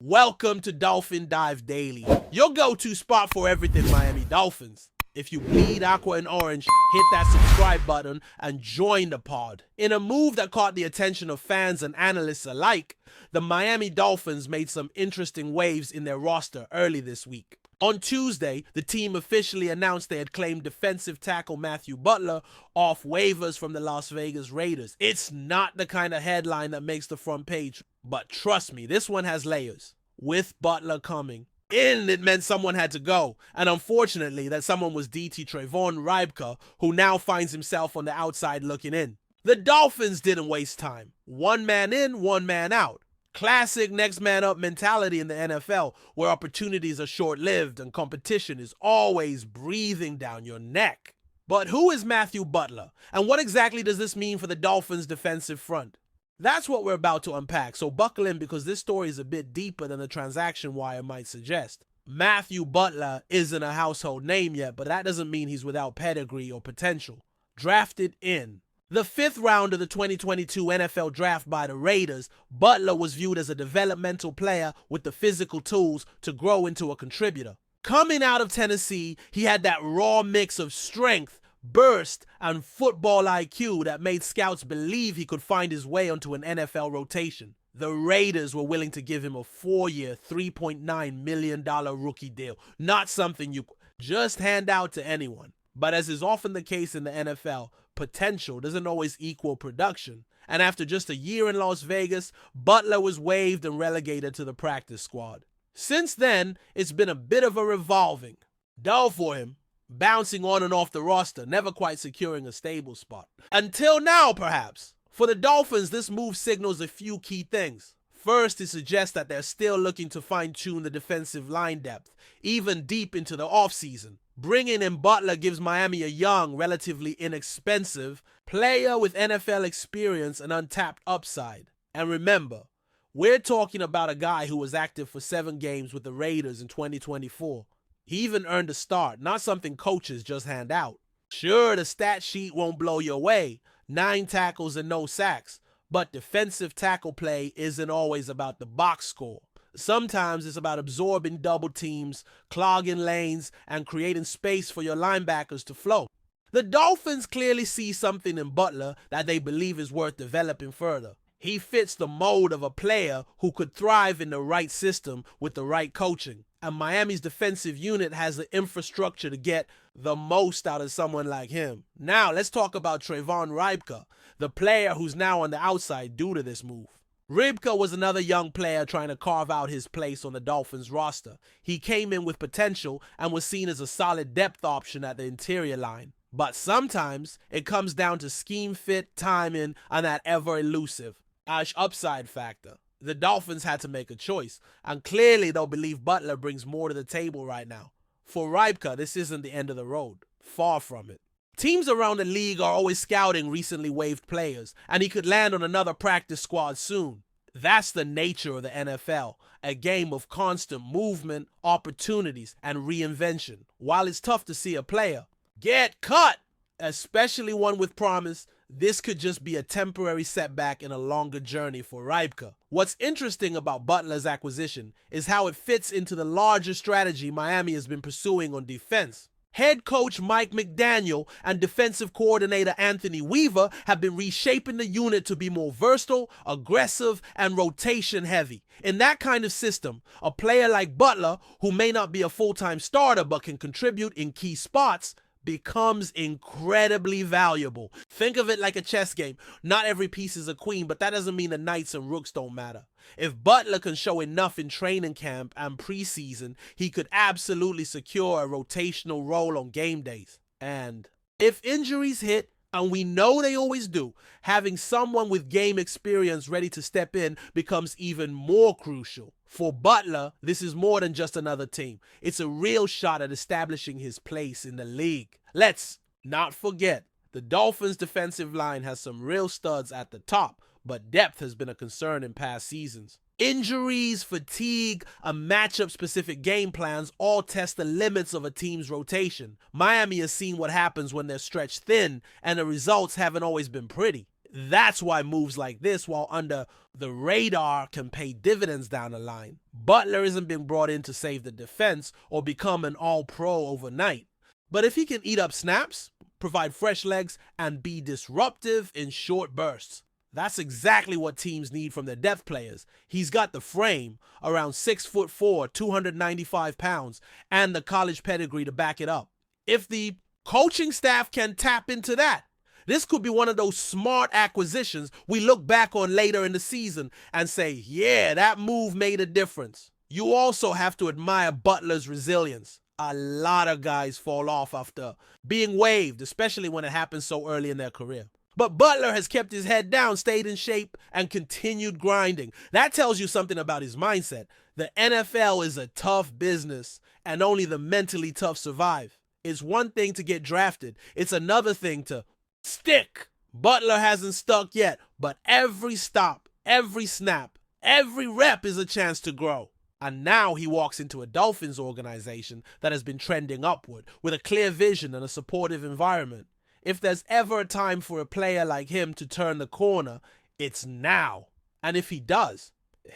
Welcome to Dolphin Dive Daily, your go-to spot for everything Miami Dolphins. If you bleed aqua and orange, hit that subscribe button and join the pod. In a move that caught the attention of fans and analysts alike, the Miami Dolphins made some interesting waves in their roster early this week. On Tuesday, the team officially announced they had claimed defensive tackle Matthew Butler off waivers from the Las Vegas Raiders. It's not the kind of headline that makes the front page, but trust me, this one has layers. With Butler coming in, it meant someone had to go, and unfortunately, that someone was DT Trevon Rybka, who now finds himself on the outside looking in. The Dolphins didn't waste time. One man in, one man out. Classic next man up mentality in the NFL, where opportunities are short-lived and competition is always breathing down your neck. But who is Matthew Butler, and what exactly does this mean for the Dolphins' defensive front? That's what we're about to unpack, so buckle in because this story is a bit deeper than the transaction wire might suggest. Matthew Butler isn't a household name yet, but that doesn't mean he's without pedigree or potential. Drafted in the 5th round of the 2022 NFL Draft by the Raiders, Butler was viewed as a developmental player with the physical tools to grow into a contributor. Coming out of Tennessee, he had that raw mix of strength, burst, and football IQ that made scouts believe he could find his way onto an NFL rotation. The Raiders were willing to give him a 4-year, $3.9 million rookie deal. Not something you just hand out to anyone. But as is often the case in the NFL, potential doesn't always equal production. And after just a year in Las Vegas, Butler was waived and relegated to the practice squad. Since then, it's been a bit of a revolving. Dull for him, bouncing on and off the roster, never quite securing a stable spot. Until now, perhaps. For the Dolphins, this move signals a few key things. First, it suggests that they're still looking to fine-tune the defensive line depth, even deep into the offseason. Bringing in Butler gives Miami a young, relatively inexpensive player with NFL experience and untapped upside. And remember, we're talking about a guy who was active for 7 games with the Raiders in 2024. He even earned a start, not something coaches just hand out. Sure, the stat sheet won't blow your way, 9 tackles and no sacks, but defensive tackle play isn't always about the box score. Sometimes it's about absorbing double teams, clogging lanes, and creating space for your linebackers to flow. The Dolphins clearly see something in Butler that they believe is worth developing further. He fits the mold of a player who could thrive in the right system with the right coaching. And Miami's defensive unit has the infrastructure to get the most out of someone like him. Now, let's talk about Trevon Rybka, the player who's now on the outside due to this move. Rybka was another young player trying to carve out his place on the Dolphins roster. He came in with potential and was seen as a solid depth option at the interior line. But sometimes it comes down to scheme fit, timing, and that ever-elusive upside factor. The Dolphins had to make a choice, and clearly they'll believe Butler brings more to the table right now. For Rybka, this isn't the end of the road. Far from it. Teams around the league are always scouting recently waived players, and he could land on another practice squad soon. That's the nature of the NFL, a game of constant movement, opportunities, and reinvention. While it's tough to see a player get cut, especially one with promise, this could just be a temporary setback in a longer journey for Rybka. What's interesting about Butler's acquisition is how it fits into the larger strategy Miami has been pursuing on defense. Head coach Mike McDaniel and defensive coordinator Anthony Weaver have been reshaping the unit to be more versatile, aggressive, and rotation heavy. In that kind of system, a player like Butler, who may not be a full-time starter but can contribute in key spots, becomes incredibly valuable. Think of it like a chess game. Not every piece is a queen, but that doesn't mean the knights and rooks don't matter. If Butler can show enough in training camp and preseason, he could absolutely secure a rotational role on game days. And if injuries hit, and we know they always do, having someone with game experience ready to step in becomes even more crucial. For Butler, this is more than just another team. It's a real shot at establishing his place in the league. Let's not forget, the Dolphins' defensive line has some real studs at the top, but depth has been a concern in past seasons. Injuries, fatigue, and matchup-specific game plans all test the limits of a team's rotation. Miami has seen what happens when they're stretched thin, and the results haven't always been pretty. That's why moves like this, while under the radar, can pay dividends down the line. Butler isn't being brought in to save the defense or become an all-pro overnight. But if he can eat up snaps, provide fresh legs, and be disruptive in short bursts, that's exactly what teams need from their depth players. He's got the frame, around 6'4", 295 pounds, and the college pedigree to back it up. If the coaching staff can tap into that, this could be one of those smart acquisitions we look back on later in the season and say, yeah, that move made a difference. You also have to admire Butler's resilience. A lot of guys fall off after being waived, especially when it happens so early in their career. But Butler has kept his head down, stayed in shape, and continued grinding. That tells you something about his mindset. The NFL is a tough business, and only the mentally tough survive. It's one thing to get drafted. It's another thing to stick. Butler hasn't stuck yet, but every stop, every snap, every rep is a chance to grow. And now he walks into a Dolphins organization that has been trending upward, with a clear vision and a supportive environment. If there's ever a time for a player like him to turn the corner, it's now. And if he does,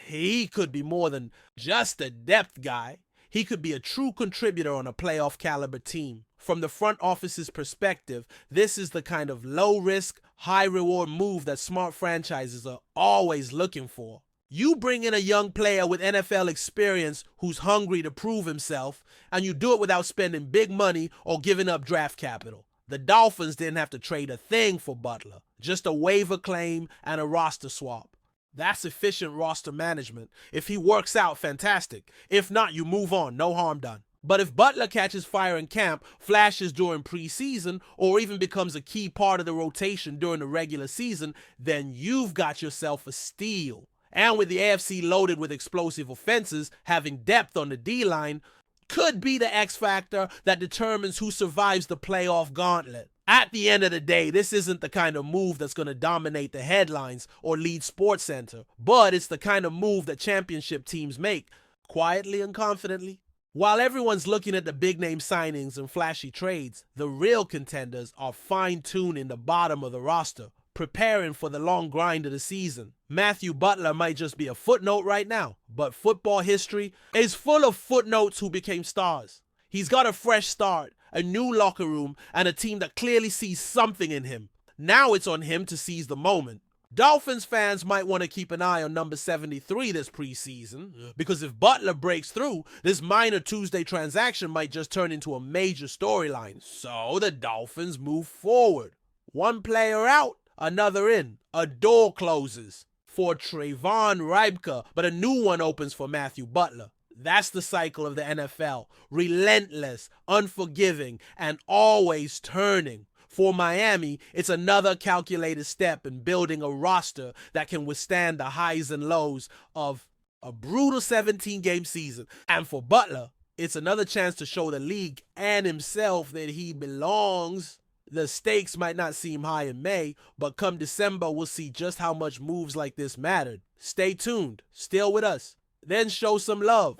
he could be more than just a depth guy. He could be a true contributor on a playoff caliber team. From the front office's perspective, this is the kind of low-risk, high-reward move that smart franchises are always looking for. You bring in a young player with NFL experience who's hungry to prove himself, and you do it without spending big money or giving up draft capital. The Dolphins didn't have to trade a thing for Butler, just a waiver claim and a roster swap. That's efficient roster management. If he works out, fantastic. If not, you move on, no harm done. But if Butler catches fire in camp, flashes during preseason, or even becomes a key part of the rotation during the regular season, then you've got yourself a steal. And with the AFC loaded with explosive offenses, having depth on the D-line could be the X factor that determines who survives the playoff gauntlet. At the end of the day, this isn't the kind of move that's going to dominate the headlines or lead SportsCenter, but it's the kind of move that championship teams make, quietly and confidently. While everyone's looking at the big-name signings and flashy trades, the real contenders are fine-tuning the bottom of the roster, preparing for the long grind of the season. Matthew Butler might just be a footnote right now, but football history is full of footnotes who became stars. He's got a fresh start, a new locker room, and a team that clearly sees something in him. Now it's on him to seize the moment. Dolphins fans might want to keep an eye on number 73 this preseason, because if Butler breaks through, this minor Tuesday transaction might just turn into a major storyline. So the Dolphins move forward. One player out, another in. A door closes for Trayvon Rybka, but a new one opens for Matthew Butler. That's the cycle of the NFL. Relentless, unforgiving, and always turning. For Miami, it's another calculated step in building a roster that can withstand the highs and lows of a brutal 17-game season. And for Butler, it's another chance to show the league and himself that he belongs. The stakes might not seem high in May, but come December, we'll see just how much moves like this mattered. Stay tuned. Still with us. Then show some love.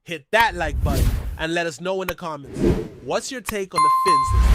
Hit that like button and let us know in the comments. What's your take on the Fins this week?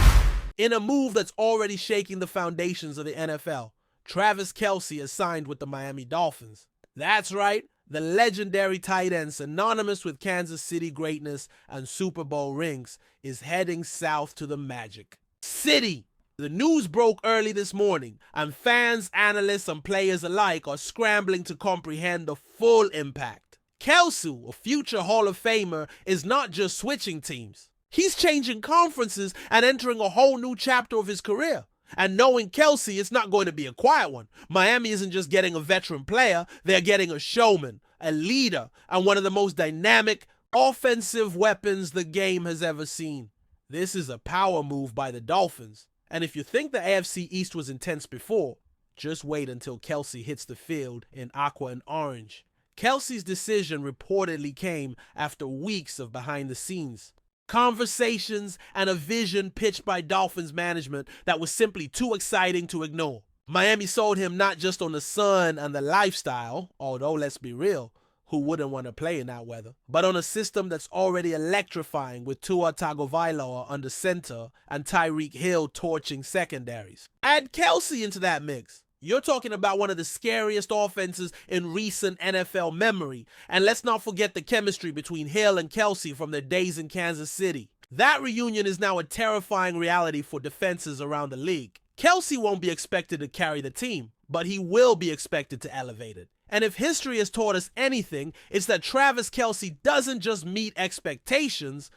In a move that's already shaking the foundations of the NFL, Travis Kelce is signed with the Miami Dolphins. That's right, the legendary tight end synonymous with Kansas City greatness and Super Bowl rings is heading south to the Magic City. The news broke early this morning, and fans, analysts, and players alike are scrambling to comprehend the full impact. Kelce, a future Hall of Famer, is not just switching teams. He's changing conferences and entering a whole new chapter of his career. And knowing Kelce, it's not going to be a quiet one. Miami isn't just getting a veteran player, they're getting a showman, a leader, and one of the most dynamic offensive weapons the game has ever seen. This is a power move by the Dolphins. And if you think the AFC East was intense before, just wait until Kelce hits the field in aqua and orange. Kelce's decision reportedly came after weeks of behind the scenes conversations and a vision pitched by Dolphins management that was simply too exciting to ignore. Miami sold him not just on the sun and the lifestyle, although let's be real, Who wouldn't want to play in that weather? But on a system that's already electrifying with Tua Tagovailoa under center and Tyreek Hill torching secondaries. Add Kelce into that mix. You're talking about one of the scariest offenses in recent NFL memory. And let's not forget the chemistry between Hill and Kelce from their days in Kansas City. That reunion is now a terrifying reality for defenses around the league. Kelce won't be expected to carry the team, but he will be expected to elevate it. And if history has taught us anything, it's that Travis Kelce doesn't just meet expectations,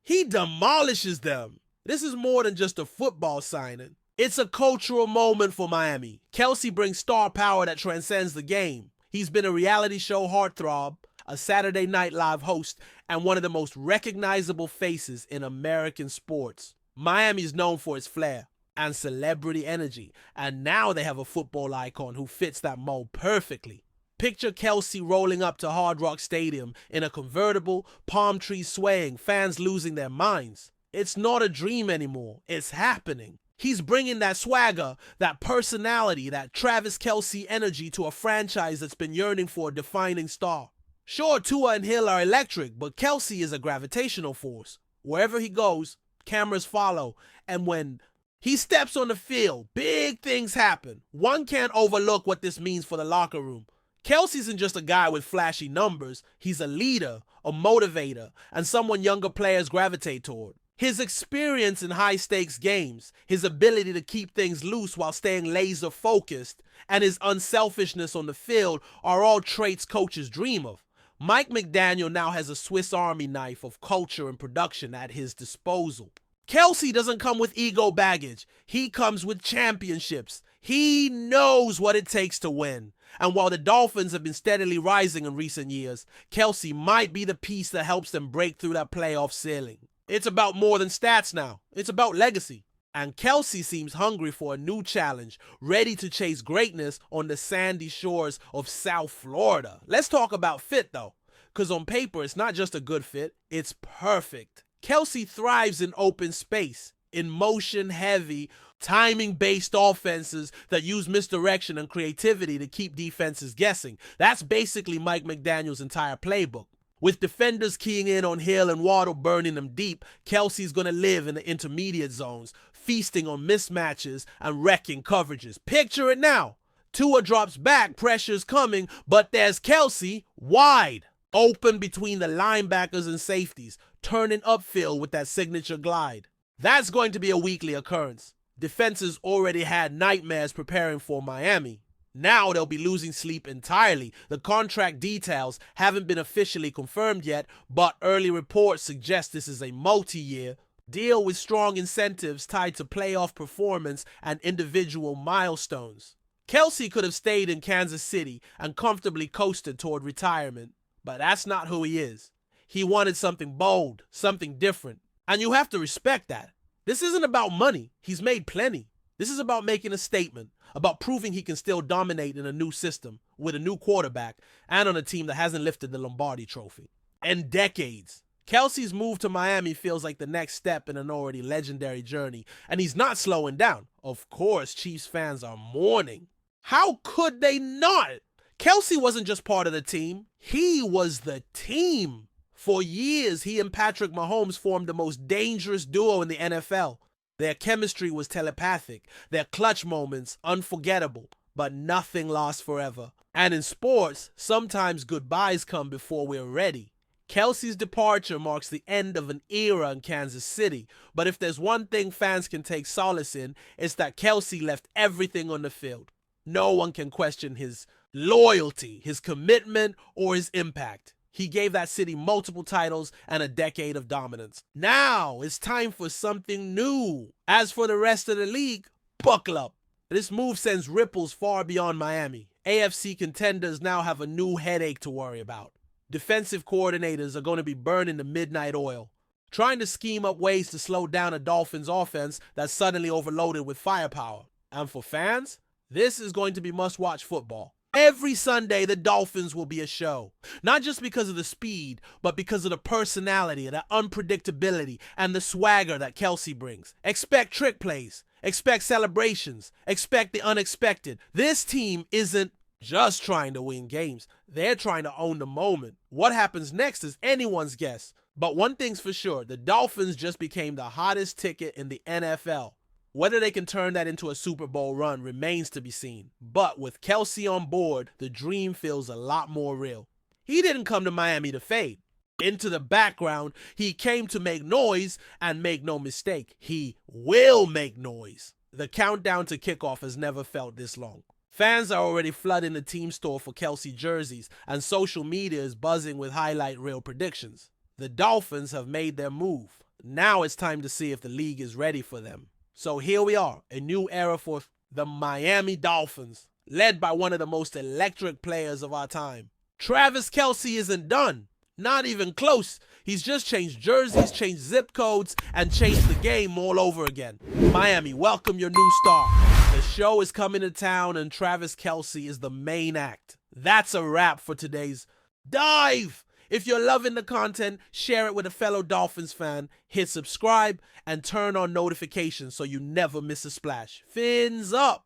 he demolishes them. This is more than just a football signing. It's a cultural moment for Miami. Kelce brings star power that transcends the game. He's been a reality show heartthrob, a Saturday Night Live host, and one of the most recognizable faces in American sports. Miami is known for its flair and celebrity energy, and now they have a football icon who fits that mold perfectly. Picture Kelce rolling up to Hard Rock Stadium in a convertible, palm trees swaying, fans losing their minds. It's not a dream anymore, it's happening. He's bringing that swagger, that personality, that Travis Kelce energy to a franchise that's been yearning for a defining star. Sure, Tua and Hill are electric, but Kelce is a gravitational force. Wherever he goes, cameras follow, and when he steps on the field, big things happen. One can't overlook what this means for the locker room. Kelce isn't just a guy with flashy numbers. He's a leader, a motivator, and someone younger players gravitate toward. His experience in high-stakes games, his ability to keep things loose while staying laser-focused, and his unselfishness on the field are all traits coaches dream of. Mike McDaniel now has a Swiss Army knife of culture and production at his disposal. Kelce doesn't come with ego baggage. He comes with championships. He knows what it takes to win. And while the Dolphins have been steadily rising in recent years, Kelce might be the piece that helps them break through that playoff ceiling. It's about more than stats now. It's about legacy. And Kelce seems hungry for a new challenge, ready to chase greatness on the sandy shores of South Florida. Let's talk about fit though, because on paper it's not just a good fit, it's perfect. Kelce thrives in open space, in motion-heavy, timing-based offenses that use misdirection and creativity to keep defenses guessing. That's basically Mike McDaniel's entire playbook. With defenders keying in on Hill and Waddle burning them deep, Kelce's going to live in the intermediate zones, feasting on mismatches and wrecking coverages. Picture it now. Tua drops back, pressure's coming, but there's Kelce wide, open between the linebackers and safeties, turning upfield with that signature glide. That's going to be a weekly occurrence. Defenses already had nightmares preparing for Miami. Now they'll be losing sleep entirely. The contract details haven't been officially confirmed yet, but early reports suggest this is a multi-year deal with strong incentives tied to playoff performance and individual milestones. Kelce could have stayed in Kansas City and comfortably coasted toward retirement, but that's not who he is. He wanted something bold, something different, and you have to respect that. This isn't about money. He's made plenty. This is about making a statement, about proving he can still dominate in a new system, with a new quarterback, and on a team that hasn't lifted the Lombardi trophy in decades. Kelce's move to Miami feels like the next step in an already legendary journey, and he's not slowing down. Of course, Chiefs fans are mourning. How could they not? Kelce wasn't just part of the team. He was the team. For years, he and Patrick Mahomes formed the most dangerous duo in the NFL. Their chemistry was telepathic, their clutch moments unforgettable, but nothing lasts forever. And in sports, sometimes goodbyes come before we're ready. Kelce's departure marks the end of an era in Kansas City, but if there's one thing fans can take solace in, it's that Kelce left everything on the field. No one can question his loyalty, his commitment, or his impact. He gave that city multiple titles and a decade of dominance. Now it's time for something new. As for the rest of the league, buckle up. This move sends ripples far beyond Miami. AFC contenders now have a new headache to worry about. Defensive coordinators are going to be burning the midnight oil, trying to scheme up ways to slow down a Dolphins offense that's suddenly overloaded with firepower. And for fans, this is going to be must-watch football. Every Sunday, the Dolphins will be a show. Not just because of the speed, but because of the personality, the unpredictability, and the swagger that Kelce brings. Expect trick plays. Expect celebrations. Expect the unexpected. This team isn't just trying to win games. They're trying to own the moment. What happens next is anyone's guess. But one thing's for sure, the Dolphins just became the hottest ticket in the NFL. Whether they can turn that into a Super Bowl run remains to be seen. But with Kelce on board, the dream feels a lot more real. He didn't come to Miami to fade. Into the background, he came to make noise, and make no mistake, he will make noise. The countdown to kickoff has never felt this long. Fans are already flooding the team store for Kelce jerseys, and social media is buzzing with highlight reel predictions. The Dolphins have made their move. Now it's time to see if the league is ready for them. So here we are, a new era for the Miami Dolphins, led by one of the most electric players of our time. Travis Kelce isn't done. Not even close. He's just changed jerseys, changed zip codes, and changed the game all over again. Miami, welcome your new star. The show is coming to town, and Travis Kelce is the main act. That's a wrap for today's Dive. If you're loving the content, share it with a fellow Dolphins fan, hit subscribe, and turn on notifications so you never miss a splash. Fins up!